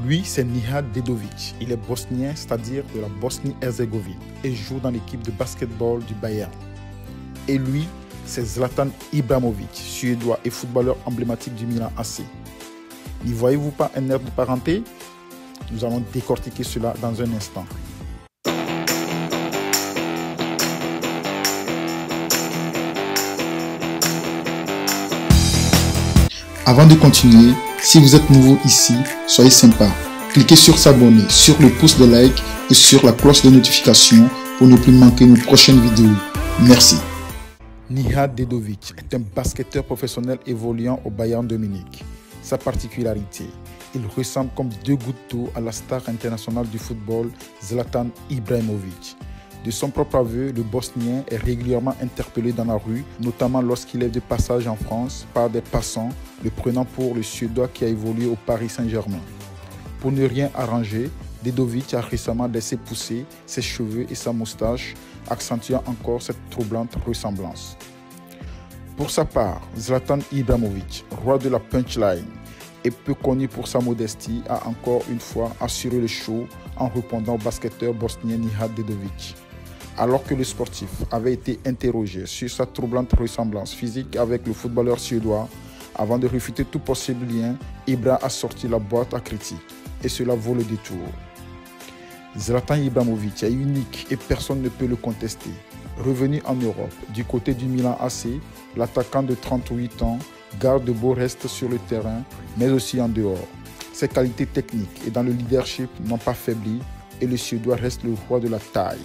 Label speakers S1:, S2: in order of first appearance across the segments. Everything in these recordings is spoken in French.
S1: Lui, c'est Nihat Dedovic. Il est bosnien, c'est-à-dire de la Bosnie-Herzégovine, et joue dans l'équipe de basketball du Bayern. Et lui, c'est Zlatan Ibrahimovic, suédois et footballeur emblématique du Milan AC. N'y voyez-vous pas un air de parenté? Nous allons décortiquer cela dans un instant. Avant de continuer, si vous êtes nouveau ici, soyez sympa. Cliquez sur s'abonner, sur le pouce de like et sur la cloche de notification pour ne plus manquer nos prochaines vidéos. Merci. Nihat Dedovic est un basketteur professionnel évoluant au Bayern de Munich. Sa particularité, il ressemble comme deux gouttes d'eau à la star internationale du football Zlatan Ibrahimovic. De son propre aveu, le Bosnien est régulièrement interpellé dans la rue, notamment lorsqu'il est de passage en France par des passants, le prenant pour le Suédois qui a évolué au Paris Saint-Germain. Pour ne rien arranger, Dedovic a récemment laissé pousser ses cheveux et sa moustache, accentuant encore cette troublante ressemblance. Pour sa part, Zlatan Ibrahimovic, roi de la punchline, et peu connu pour sa modestie, a encore une fois assuré le show en répondant au basketteur bosnien Nihat Dedovic. Alors que le sportif avait été interrogé sur sa troublante ressemblance physique avec le footballeur suédois, avant de refuter tout possible lien, Ibra a sorti la boîte à critiques, et cela vaut le détour. Zlatan Ibrahimovic est unique et personne ne peut le contester. Revenu en Europe, du côté du Milan AC, l'attaquant de 38 ans garde de beaux restes sur le terrain, mais aussi en dehors. Ses qualités techniques et dans le leadership n'ont pas faibli et le Suédois reste le roi de la taille.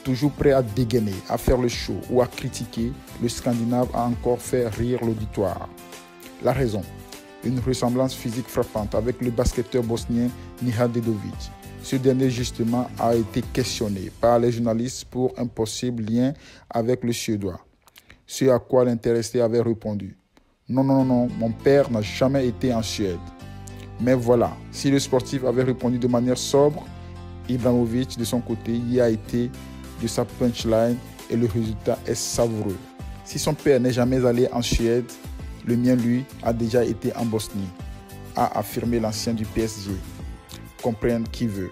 S1: Toujours prêt à dégainer, à faire le show ou à critiquer, le Scandinave a encore fait rire l'auditoire. La raison, une ressemblance physique frappante avec le basketteur bosnien Nihat Dedovic. Ce dernier justement a été questionné par les journalistes pour un possible lien avec le Suédois. Ce à quoi l'intéressé avait répondu: non, mon père n'a jamais été en Suède. Mais voilà, si le sportif avait répondu de manière sobre, Ibrahimovic de son côté y a été de sa punchline et le résultat est savoureux. Si son père n'est jamais allé en Suède, le mien lui a déjà été en Bosnie, a affirmé l'ancien du PSG. Comprenne qui veut.